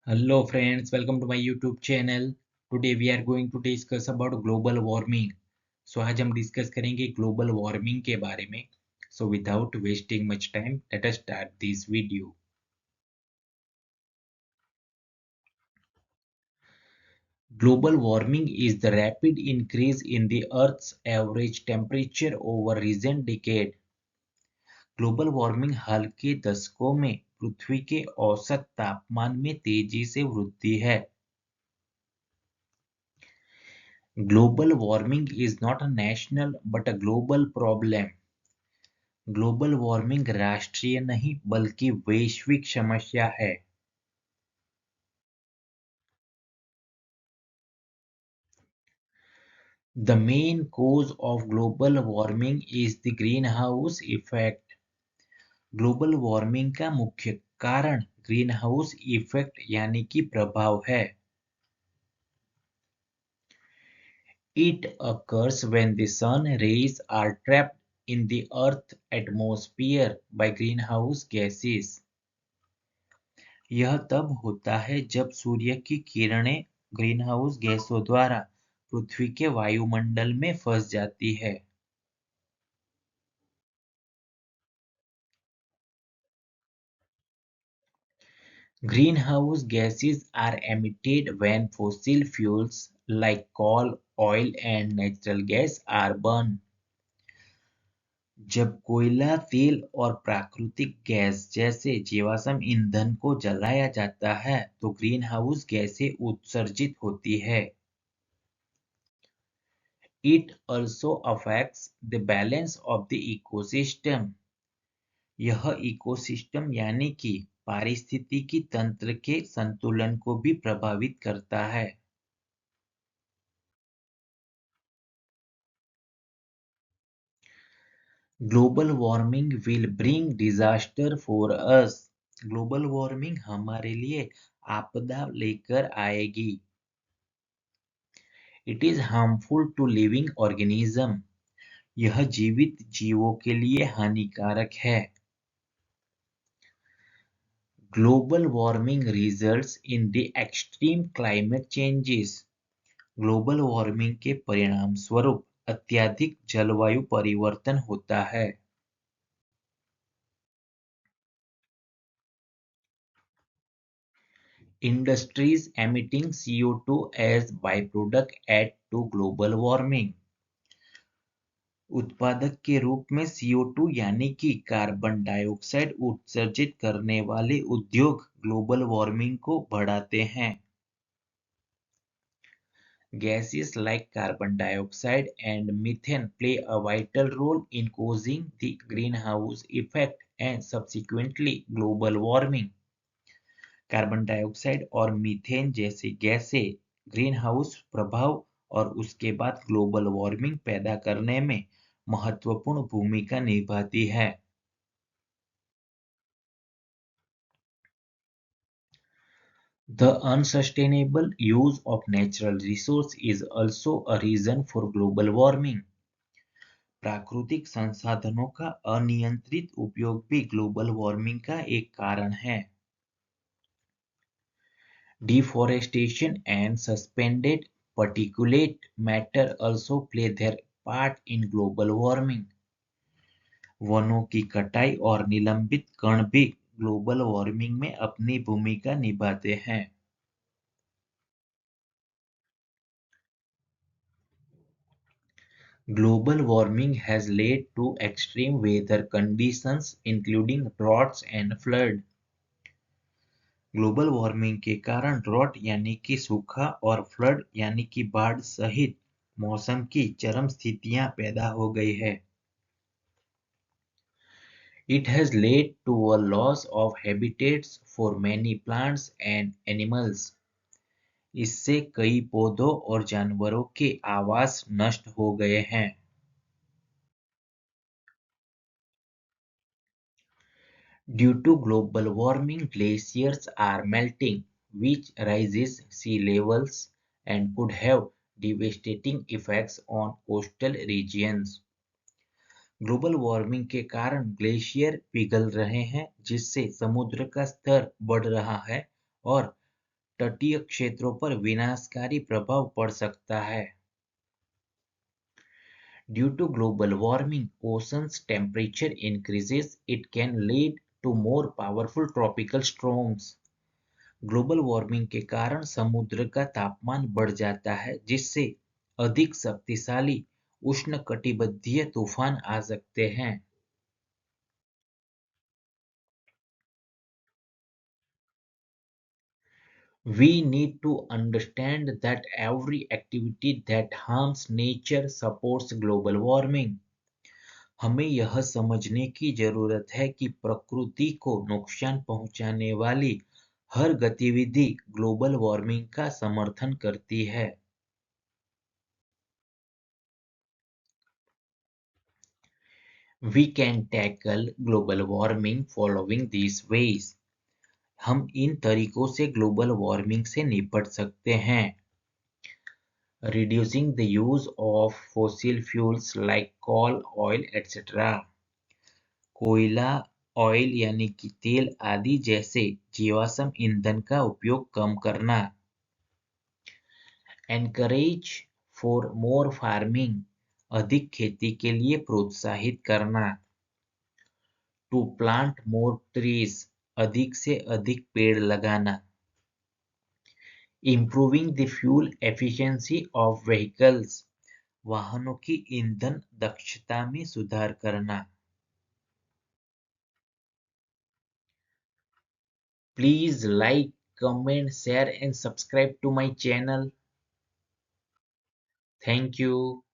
Hello friends, welcome to my YouTube channel. Today we are going to discuss about global warming. So आज हम discuss करेंगे global warming के बारे में. So without wasting much time, let us start this video. Global warming is the rapid increase in the Earth's average temperature over recent decade. Global warming हाल के दशकों में पृथ्वी के औसत तापमान में तेजी से वृद्धि है. Global warming is not a national but a global problem. Global warming राष्ट्रीय नहीं बल्कि वैश्विक समस्या है. The main cause of global warming is the greenhouse effect. Global warming का मुख्य कारण ग्रीन हाउस इफेक्ट यानी कि प्रभाव है. It occurs when the sun rays are trapped in the earth atmosphere by greenhouse gases. यह तब होता है जब सूर्य की किरणें ग्रीनहाउस गैसों द्वारा पृथ्वी के वायुमंडल में फंस जाती है. Greenhouse gases are emitted when fossil fuels like coal, oil and natural gas are burned. जब कोयला, तेल और प्राकृतिक गैस जैसे जीवाश्म ईंधन को जलाया जाता है तो ग्रीनहाउस गैसें उत्सर्जित होती है. It also affects the balance of the ecosystem. यह इकोसिस्टम यानी कि पारिस्थितिकी तंत्र के संतुलन को भी प्रभावित करता है. Global warming will bring disaster for us. Global warming हमारे लिए आपदा लेकर आएगी. It is harmful to living organism. यह जीवित जीवों के लिए हानिकारक है. Global warming results in the extreme climate changes. Global warming के परिणाम स्वरूप अत्यधिक जलवायु परिवर्तन होता है. Industries emitting CO2 as byproduct add to global warming. उत्पादक के रूप में CO2 यानी कि कार्बन डाइऑक्साइड उत्सर्जित करने वाले उद्योग ग्लोबल वार्मिंग को बढ़ाते हैं. Gases like carbon dioxide and methane play a vital role in causing the greenhouse effect and subsequently global warming. Carbon dioxide और मीथेन जैसी गैसें ग्रीन हाउस प्रभाव और उसके बाद ग्लोबल वार्मिंग पैदा करने में महत्वपूर्ण भूमिका निभाती है. The unsustainable use of natural resources is also a reason for global warming. प्राकृतिक संसाधनों का अनियंत्रित उपयोग भी ग्लोबल वार्मिंग का एक कारण है. Deforestation and suspended particulate matter also play their part in global warming. वनों की कटाई और निलंबित कण भी ग्लोबल वार्मिंग में अपनी भूमिका निभाते हैं. Global warming has led to extreme weather conditions including droughts and flood. Global warming के कारण ड्रॉट यानी कि सूखा और फ्लड यानी कि बाढ़ सहित मौसम की चरम स्थितियां पैदा हो गई है. It has led to a loss of habitats for many plants and animals. इससे कई पौधों और जानवरों के आवास नष्ट हो गए हैं. Due to global warming, glaciers are melting, which raises sea levels and could have devastating effects on coastal regions. Global warming के कारण ग्लेशियर पिघल रहे हैं जिससे समुद्र का स्तर बढ़ रहा है और तटीय क्षेत्रों पर विनाशकारी प्रभाव पड़ सकता है। Due to global warming, ocean's temperature increases. It can lead to more powerful tropical storms. Global warming के कारण समुद्र का तापमान बढ़ जाता है, जिससे अधिक शक्तिशाली उष्णकटिबंधीय तूफान आ सकते हैं। We need to understand that every activity that harms nature supports global warming. हमें यह समझने की जरूरत है कि प्रकृति को नुकसान पहुंचाने वाली हर गतिविधि ग्लोबल वार्मिंग का समर्थन करती है। We can tackle global warming following these ways. हम इन तरीकों से ग्लोबल वार्मिंग से निपट सकते हैं। Reducing the use of fossil fuels like coal, oil, etc. कोयला, ऑयल यानी कि तेल आदि जैसे जीवाश्म ईंधन का उपयोग कम करना। एनकरेज फॉर मोर फार्मिंग, अधिक खेती के लिए प्रोत्साहित करना। टू प्लांट मोर ट्रीज, अधिक से अधिक पेड़ लगाना। Improving the fuel efficiency of vehicles, वाहनों की ईंधन दक्षता में सुधार करना। Please like, comment, share and subscribe to my channel. Thank you.